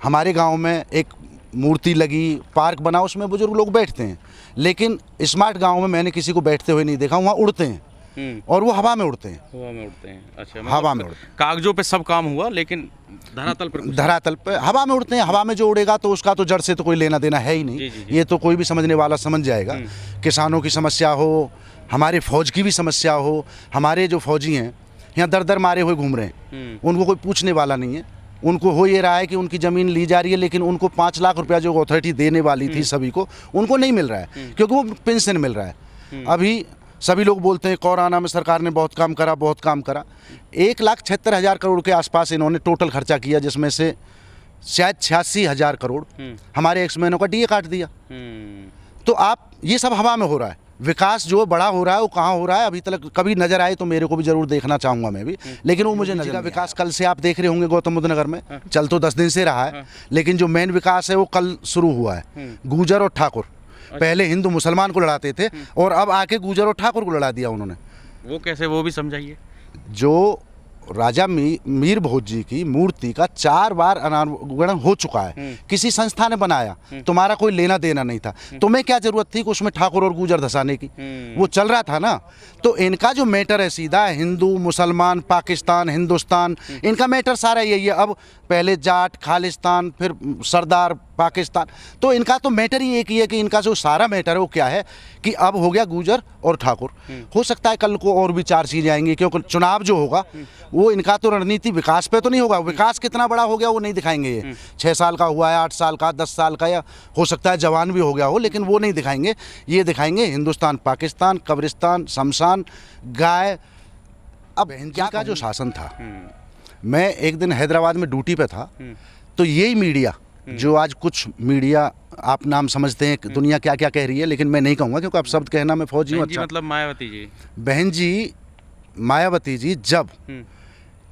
हमारे गांव में एक मूर्ति लगी, पार्क बना, उसमें बुजुर्ग लोग बैठते हैं, लेकिन स्मार्ट गांव में मैंने किसी को बैठते हुए नहीं देखा। वहाँ उड़ते हैं और वो हवा में उड़ते हैं। हवा में उड़ते हैं, अच्छा, हवा में उड़ते हैं। कागजों पे सब काम हुआ, लेकिन धरातल पे हवा में उड़ते हैं। हवा में जो उड़ेगा तो उसका तो जड़ से तो कोई लेना देना है ही नहीं। ये तो कोई भी समझने वाला समझ जाएगा। किसानों की समस्या हो, हमारे फौज की भी समस्या हो, हमारे जो फौजी हैं यहाँ दर दर मारे हुए घूम रहे हैं, उनको कोई पूछने वाला नहीं है। उनको हो ये रहा है कि उनकी ज़मीन ली जा रही है, लेकिन उनको 5 लाख रुपया जो अथॉरिटी देने वाली थी सभी को, उनको नहीं मिल रहा है, क्योंकि वो पेंशन मिल रहा है। अभी सभी लोग बोलते हैं कोरोना में सरकार ने बहुत काम करा, बहुत काम करा। 1,76,000 करोड़ के आसपास इन्होंने टोटल खर्चा किया, जिसमें से शायद 86,000 करोड़ हमारे एक्समैनों का डीए काट दिया। तो आप ये सब हवा में हो रहा है। विकास जो बड़ा हो रहा है वो कहाँ हो रहा है अभी तक कभी नजर आए तो मेरे को भी जरूर देखना चाहूँगा मैं भी, लेकिन वो मुझे नजर का विकास कल से आप देख रहे होंगे गौतम बुद्ध नगर में, चल तो 10 दिन से रहा है, लेकिन जो मेन विकास है वो कल शुरू हुआ है। गुर्जर और ठाकुर पहले हिंदू मुसलमान को लड़ाते थे और अब आके गुर्जर और ठाकुर को लड़ा दिया उन्होंने। वो कैसे, वो भी समझाइए। जो राजा मीर भोज जी की मूर्ति का 4 बार अनावरण हो चुका है, किसी संस्था ने बनाया, तुम्हारा कोई लेना देना नहीं था, तुम्हें क्या जरूरत थी कि उसमें ठाकुर और गुर्जर धसाने की? वो चल रहा था ना। तो इनका जो मैटर है सीधा हिंदू मुसलमान पाकिस्तान हिंदुस्तान, इनका मैटर सारा यही है। अब पहले जाट खालिस्तान, फिर सरदार पाकिस्तान, तो इनका तो मैटर ही एक ही है कि इनका जो सारा मैटर है वो क्या है कि अब हो गया गुर्जर और ठाकुर। हो सकता है कल को और भी 4 चीज़ें आएंगी, क्योंकि चुनाव जो होगा वो इनका तो रणनीति विकास पे तो नहीं होगा। विकास कितना बड़ा हो गया वो नहीं दिखाएंगे। ये 6 साल का हुआ है, 8 साल का, 10 साल का, या हो सकता है जवान भी हो गया हो, लेकिन वो नहीं दिखाएंगे। ये दिखाएंगे हिंदुस्तान पाकिस्तान, कब्रिस्तान, शमशान, गाय। अब क्या का जो शासन था, मैं एक दिन हैदराबाद में ड्यूटी पे था, तो यही मीडिया जो आज कुछ मीडिया आप नाम समझते हैं दुनिया क्या क्या कह रही है, लेकिन मैं नहीं कहूँगा क्योंकि आप शब्द कहना मैं फौजी हूँ। अच्छा, मतलब मायावती जी, बहन जी मायावती जी, जब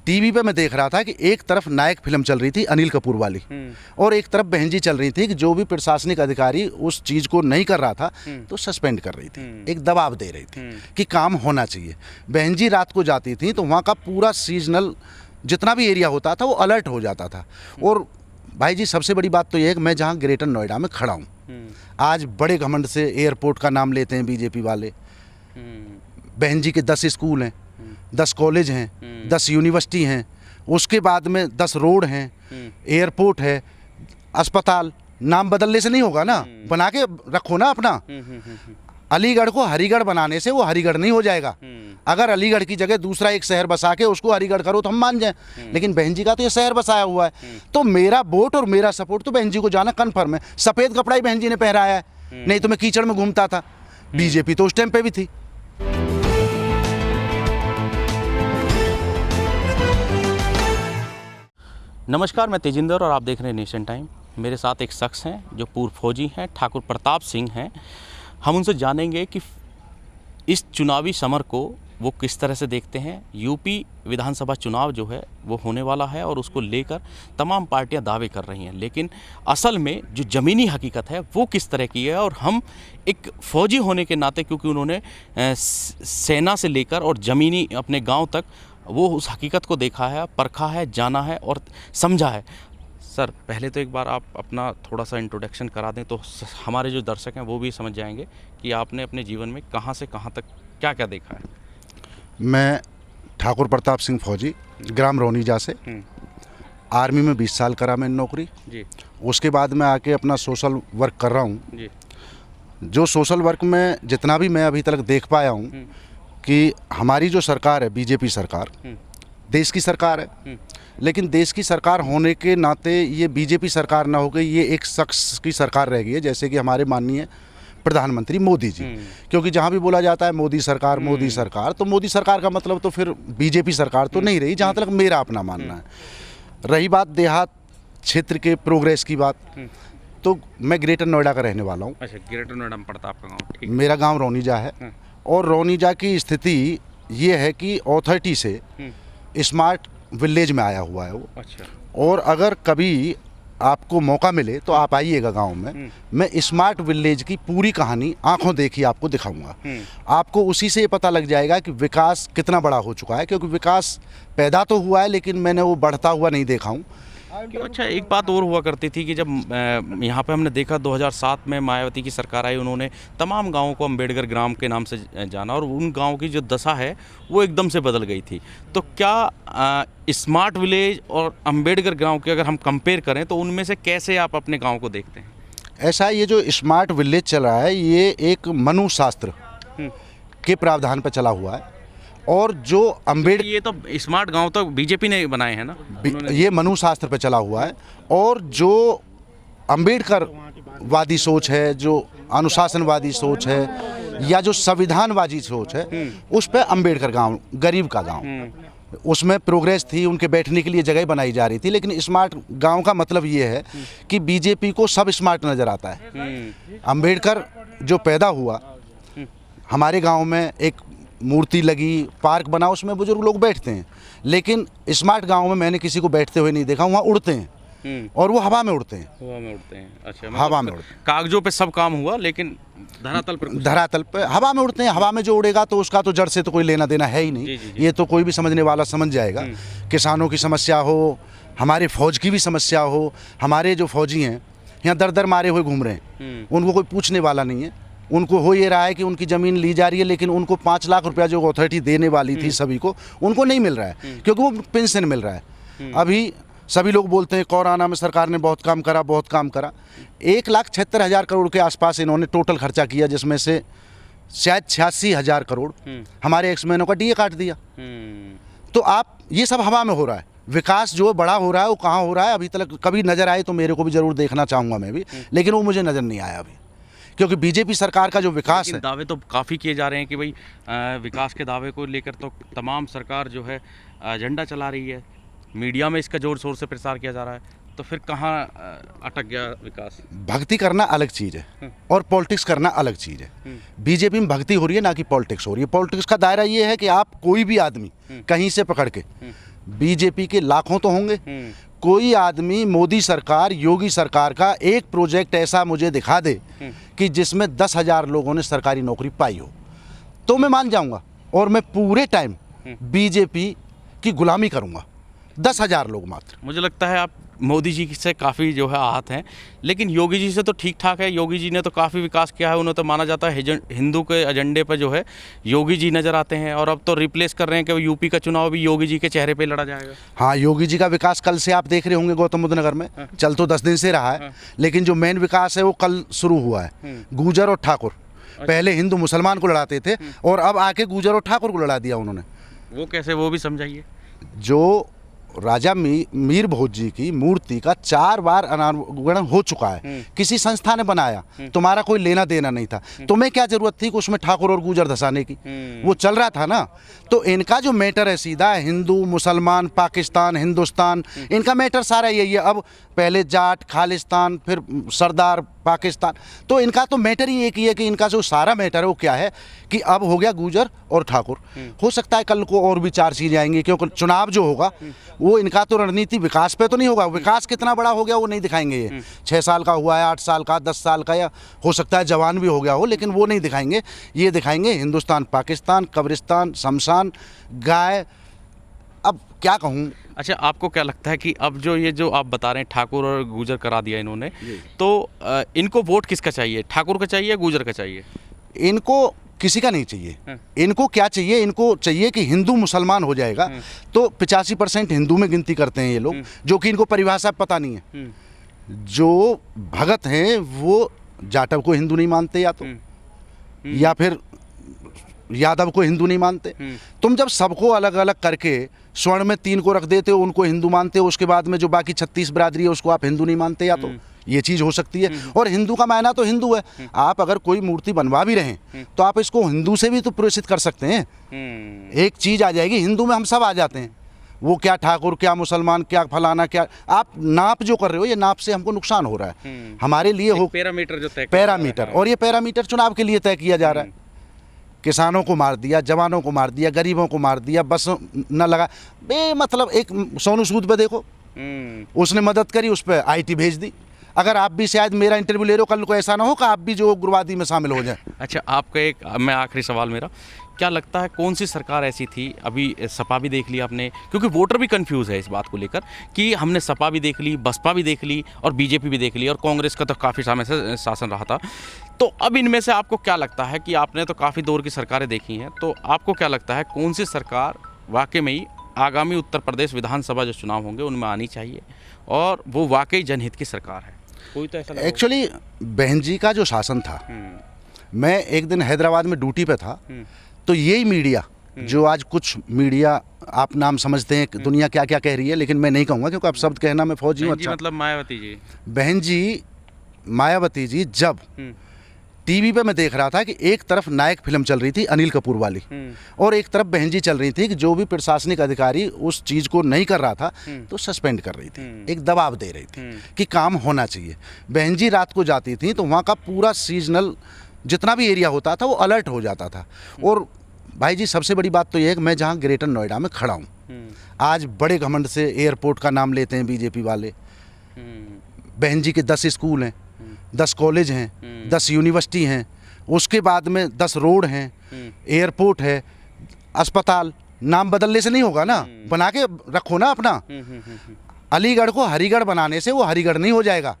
टीवी पे मैं देख रहा था कि एक तरफ नायक फिल्म चल रही थी अनिल कपूर वाली, और एक तरफ बहन जी चल रही थी कि जो भी प्रशासनिक अधिकारी उस चीज़ को नहीं कर रहा था तो सस्पेंड कर रही थी, एक दबाव दे रही थी कि काम होना चाहिए। बहन जी रात को जाती थी तो वहाँ का पूरा सीजनल जितना भी एरिया होता था वो अलर्ट हो जाता था। और भाई जी सबसे बड़ी बात तो ये है कि मैं जहाँ ग्रेटर नोएडा में खड़ा हूँ, आज बड़े घमंड से एयरपोर्ट का नाम लेते हैं बीजेपी वाले। बहन जी के 10 स्कूल हैं, 10 कॉलेज हैं, 10 यूनिवर्सिटी हैं, उसके बाद में 10 रोड हैं, एयरपोर्ट है, अस्पताल। नाम बदलने से नहीं होगा ना, बना के रखो ना अपना। अलीगढ़ को हरिगढ़ बनाने से वो हरिगढ़ नहीं हो जाएगा। अगर अलीगढ़ की जगह दूसरा एक शहर बसा के उसको हरिगढ़ करो तो हम मान जाएं, लेकिन बहन जी का तो ये शहर बसाया हुआ है। तो मेरा वोट और मेरा सपोर्ट तो बहन जी को जाना कन्फर्म है। सफ़ेद कपड़ा ही बहन जी ने पहनाया है, नहीं तो मैं कीचड़ में घूमता था। बीजेपी तो उस टाइम पे भी थी। नमस्कार, मैं तेजिंदर और आप देख रहे हैं नेशन टाइम। मेरे साथ एक शख्स हैं जो पूर्व फौजी हैं, ठाकुर प्रताप सिंह हैं। हम उनसे जानेंगे कि इस चुनावी समर को वो किस तरह से देखते हैं। यूपी विधानसभा चुनाव जो है वो होने वाला है और उसको लेकर तमाम पार्टियां दावे कर रही हैं, लेकिन असल में जो ज़मीनी हकीकत है वो किस तरह की है। और हम एक फ़ौजी होने के नाते, क्योंकि उन्होंने सेना से लेकर और ज़मीनी अपने गांव तक वो उस हकीकत को देखा है, परखा है, जाना है और समझा है। सर, पहले तो एक बार आप अपना थोड़ा सा इंट्रोडक्शन करा दें तो हमारे जो दर्शक हैं वो भी समझ जाएंगे कि आपने अपने जीवन में कहाँ से कहाँ तक क्या क्या देखा है। मैं ठाकुर प्रताप सिंह फौजी, ग्राम रोनीजा से। आर्मी में 20 साल करा मैंने नौकरी जी। उसके बाद मैं आके अपना सोशल वर्क कर रहा हूँ जी। जो सोशल वर्क में जितना भी मैं अभी तक देख पाया हूँ कि हमारी जो सरकार है बीजेपी सरकार, देश की सरकार है, लेकिन देश की सरकार होने के नाते ये बीजेपी सरकार ना हो गई, ये एक शख्स की सरकार रह गई है, जैसे कि हमारे माननीय प्रधानमंत्री मोदी जी। क्योंकि जहाँ भी बोला जाता है मोदी सरकार, तो मोदी सरकार का मतलब तो फिर बीजेपी सरकार तो नहीं रही, जहाँ तक मेरा अपना मानना है। रही बात देहात क्षेत्र के प्रोग्रेस की बात, तो मैं ग्रेटर नोएडा का रहने वाला हूँ। अच्छा, ग्रेटर नोएडा में पड़ता आपका गाँव? मेरा गाँव रोनीजा है, और रोनीजा की स्थिति ये है कि अथॉरिटी से स्मार्ट विलेज में आया हुआ है वो। अच्छा। और अगर कभी आपको मौका मिले तो आप आइएगा गांव में, मैं स्मार्ट विलेज की पूरी कहानी आंखों देखी आपको दिखाऊंगा। आपको उसी से ये पता लग जाएगा कि विकास कितना बड़ा हो चुका है, क्योंकि विकास पैदा तो हुआ है लेकिन मैंने वो बढ़ता हुआ नहीं देखा हूँ। अच्छा, एक बात और हुआ करती थी कि जब यहाँ पे हमने देखा 2007 में मायावती की सरकार आई, उन्होंने तमाम गाँवों को अंबेडकर ग्राम के नाम से जाना और उन गाँव की जो दशा है वो एकदम से बदल गई थी। तो क्या स्मार्ट विलेज और अंबेडकर ग्राम के अगर हम कंपेयर करें तो उनमें से कैसे आप अपने गाँव को देखते हैं? ऐसा ये जो स्मार्ट विलेज चल रहा है ये एक मनुशास्त्र के प्रावधान पर चला हुआ है, और जो अंबेडकर, ये तो स्मार्ट गांव तो बीजेपी ने बनाए हैं ना, ये मनुशास्त्र पे चला हुआ है, और जो अंबेडकर वादी सोच है, जो अनुशासनवादी सोच है, या जो संविधानवादी सोच है, उस पे अंबेडकर गांव, गरीब का गांव, उसमें प्रोग्रेस थी, उनके बैठने के लिए जगह बनाई जा रही थी। लेकिन स्मार्ट गांव का मतलब ये है कि बीजेपी को सब स्मार्ट नज़र आता है। अंबेडकर जो पैदा हुआ, हमारे गांव में एक मूर्ति लगी, पार्क बना, उसमें बुजुर्ग लोग बैठते हैं, लेकिन स्मार्ट गांव में मैंने किसी को बैठते हुए नहीं देखा। वहाँ उड़ते हैं और वो हवा में उड़ते हैं। हवा में उड़ते हैं। अच्छा, हवा में उड़ते हैं। कागजों पे सब काम हुआ, लेकिन धरातल पे हवा में उड़ते हैं। हवा में जो उड़ेगा तो उसका तो जड़ से तो कोई लेना देना है ही नहीं। जी। ये तो कोई भी समझने वाला समझ जाएगा। किसानों की समस्या हो, हमारे फौज की भी समस्या हो, हमारे जो फौजी हैं यहाँ दर दर मारे हुए घूम रहे हैं, उनको कोई पूछने वाला नहीं है। उनको हो ये रहा है कि उनकी ज़मीन ली जा रही है, लेकिन उनको 5 लाख रुपया जो अथॉरिटी देने वाली थी सभी को, उनको नहीं मिल रहा है, क्योंकि वो पेंशन मिल रहा है। अभी सभी लोग बोलते हैं कोरोना में सरकार ने बहुत काम करा, बहुत काम करा। 1,76,000 करोड़ के आसपास इन्होंने टोटल खर्चा किया, जिसमें से शायद 86,000 करोड़ हमारे एक्समैनों का डीए काट दिया। तो आप ये सब हवा में हो रहा है। विकास जो बड़ा हो रहा है वो कहाँ हो रहा है अभी तक कभी नज़र आए तो मेरे को भी ज़रूर देखना चाहूँगा मैं भी, लेकिन वो मुझे नज़र नहीं आया अभी, क्योंकि बीजेपी सरकार का जो विकास है, दावे तो काफ़ी किए जा रहे हैं कि भाई विकास के दावे को लेकर तो तमाम सरकार जो है एजेंडा चला रही है, मीडिया में इसका जोर शोर से प्रचार किया जा रहा है, तो फिर कहाँ अटक गया विकास? भक्ति करना अलग चीज़ है और पॉलिटिक्स करना अलग चीज़ है। बीजेपी में भक्ति हो रही है, ना कि पॉलिटिक्स हो रही है। पॉलिटिक्स का दायरा ये है कि आप कोई भी आदमी कहीं से पकड़ के, बीजेपी के लाखों तो होंगे, कोई आदमी मोदी सरकार, योगी सरकार का एक प्रोजेक्ट ऐसा मुझे दिखा दे कि जिसमें 10,000 लोगों ने सरकारी नौकरी पाई हो, तो मैं मान जाऊंगा और मैं पूरे टाइम बीजेपी की गुलामी करूंगा। 10,000 लोग मात्र। मुझे लगता है आप मोदी जी से काफ़ी जो है आहत हैं, लेकिन योगी जी से तो ठीक ठाक है। योगी जी ने तो काफ़ी विकास किया है, उन्हें तो माना जाता है हिंदू के एजेंडे पर जो है योगी जी नज़र आते हैं, और अब तो रिप्लेस कर रहे हैं कि यूपी का चुनाव भी योगी जी के चेहरे पे लड़ा जाएगा। हाँ, योगी जी का विकास कल से आप देख रहे होंगे गौतम बुद्ध नगर में। चल तो 10 दिन से रहा है, लेकिन जो मेन विकास है वो कल शुरू हुआ है। गुर्जर और ठाकुर, पहले हिंदू मुसलमान को लड़ाते थे और अब आके गुर्जर और ठाकुर को लड़ा दिया उन्होंने। वो कैसे, वो भी समझाइए। जो राजा मीर भोज जी की मूर्ति का 4 बार अनावरण हो चुका है, किसी संस्था ने बनाया, तुम्हारा कोई लेना देना नहीं था, तुम्हें क्या जरूरत थी कि उसमें ठाकुर और गुर्जर धसाने की? वो चल रहा था ना। तो इनका जो मैटर है सीधा हिंदू मुसलमान पाकिस्तान हिंदुस्तान, इनका मैटर सारा यही है। अब पहले जाट खालिस्तान, फिर सरदार पाकिस्तान, तो इनका तो मैटर ही एक ही है कि इनका जो सारा मैटर है वो क्या है कि अब हो गया गुर्जर और ठाकुर। हो सकता है कल को और भी 4 चीज़ें आएंगी, क्योंकि चुनाव जो होगा वो इनका तो रणनीति विकास पे तो नहीं होगा। विकास कितना बड़ा हो गया वो नहीं दिखाएंगे। ये 6 साल का हुआ है, 8 साल का, 10 साल का, या हो सकता है जवान भी हो गया हो, लेकिन वो नहीं दिखाएंगे। ये दिखाएंगे हिंदुस्तान पाकिस्तान, कब्रिस्तान, शमशान, गाय। अब क्या कहूँ। अच्छा, आपको क्या लगता है कि अब जो ये जो आप बता रहे हैं ठाकुर और गुर्जर करा दिया इन्होंने, तो इनको वोट किसका चाहिए? ठाकुर का चाहिए, गुर्जर का चाहिए? इनको किसी का नहीं चाहिए। इनको क्या चाहिए? इनको चाहिए कि हिंदू मुसलमान हो जाएगा तो 85% हिंदू में गिनती करते हैं ये लोग, जो कि इनको परिभाषा पता नहीं है। जो भगत हैं वो जाटव को हिंदू नहीं मानते, या फिर यादव को हिंदू नहीं मानते। तुम जब सबको अलग अलग करके स्वर्ण में 3 को रख देते हो, उनको हिंदू मानते हो, उसके बाद में जो बाकी 36 बिरादरी है उसको आप हिंदू नहीं मानते, या तो ये चीज़ हो सकती है। और हिंदू का मायना तो हिंदू है। आप अगर कोई मूर्ति बनवा भी रहे हैं तो आप इसको हिंदू से भी तो प्रेषित कर सकते हैं। एक चीज़ आ जाएगी, हिंदू में हम सब आ जाते हैं। वो क्या ठाकुर, क्या मुसलमान, क्या फलाना, क्या आप नाप जो कर रहे हो, ये नाप से हमको नुकसान हो रहा है। हमारे लिए हो पैरामीटर जो तय, पैरामीटर, और ये पैरामीटर चुनाव के लिए तय किया जा रहा है। किसानों को मार दिया, जवानों को मार दिया, गरीबों को मार दिया, बस न लगा मतलब एक सोनू सूद पे देखो, उसने मदद करी, उस पर IT भेज दी। अगर आप भी शायद मेरा इंटरव्यू ले रहे हो, कल को ऐसा ना हो कि आप भी जो उग्रवादी में शामिल हो जाए। अच्छा, आपका एक मैं आखिरी सवाल मेरा क्या लगता है कौन सी सरकार ऐसी थी, अभी सपा भी देख ली आपने, क्योंकि वोटर भी कंफ्यूज है इस बात को लेकर कि हमने सपा भी देख ली, बसपा भी देख ली और बीजेपी भी देख ली और कांग्रेस का तो काफ़ी समय से शासन रहा था। तो अब इनमें से आपको क्या लगता है कि आपने तो काफ़ी दौर की सरकारें देखी हैं, तो आपको क्या लगता है कौन सी सरकार वाकई में ही आगामी उत्तर प्रदेश विधानसभा जो चुनाव होंगे उनमें आनी चाहिए और वो वाकई जनहित की सरकार है? कोई तो ऐसा एक्चुअली बहन जी का जो शासन था, मैं एक दिन हैदराबाद में ड्यूटी पे था, तो यही मीडिया जो आज कुछ मीडिया आप नाम समझते हैं कि दुनिया क्या क्या कह रही है, लेकिन मैं नहीं कहूँगा क्योंकि आप शब्द कहना मैं फौजी हूँ। अच्छा, मतलब मायावती जी, बहन जी मायावती जी जब टीवी पे मैं देख रहा था कि एक तरफ नायक फिल्म चल रही थी अनिल कपूर वाली, और एक तरफ बहन जी चल रही थी कि जो भी प्रशासनिक अधिकारी उस चीज़ को नहीं कर रहा था तो सस्पेंड कर रही थी, एक दबाव दे रही थी कि काम होना चाहिए। बहन जी रात को जाती थी तो वहाँ का पूरा सीजनल जितना भी एरिया होता था वो अलर्ट हो जाता था। और भाई जी सबसे बड़ी बात तो ये है कि मैं जहाँ ग्रेटर नोएडा में खड़ा हूँ, आज बड़े घमंड से एयरपोर्ट का नाम लेते हैं बीजेपी वाले। बहन जी के 10 स्कूल हैं, 10 कॉलेज हैं, 10 यूनिवर्सिटी हैं, उसके बाद में 10 रोड हैं, एयरपोर्ट है, अस्पताल। नाम बदलने से नहीं होगा ना, बना के रखो ना अपना। अलीगढ़ को हरिगढ़ बनाने से वो हरिगढ़ नहीं हो जाएगा।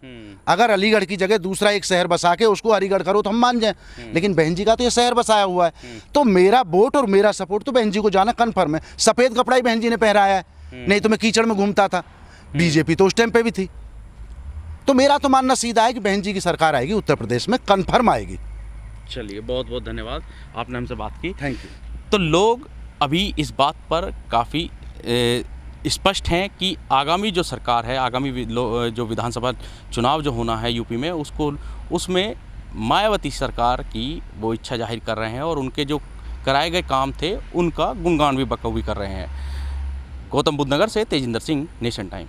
अगर अलीगढ़ की जगह दूसरा एक शहर बसा के उसको हरिगढ़ करो तो हम मान जाएं, लेकिन बहन जी का तो ये शहर बसाया हुआ है। तो मेरा वोट और मेरा सपोर्ट तो बहन जी को जाना कन्फर्म है। सफ़ेद कपड़ा ही बहन जी ने पहनाया है, नहीं तो मैं कीचड़ में घूमता था। बीजेपी तो उस टाइम पे भी थी। तो मेरा तो मानना सीधा है कि बहन जी की सरकार आएगी, उत्तर प्रदेश में कन्फर्म आएगी। चलिए, बहुत बहुत धन्यवाद, आपने हमसे बात की। Thank you. तो लोग अभी इस बात पर काफ़ी स्पष्ट हैं कि आगामी जो सरकार है, आगामी जो विधानसभा चुनाव जो होना है यूपी में, उसमें मायावती सरकार की वो इच्छा जाहिर कर रहे हैं और उनके जो कराए गए काम थे उनका गुणगान भी बखूबी कर रहे हैं। गौतम बुद्ध नगर से तेजिंदर सिंह, नेशन टाइम।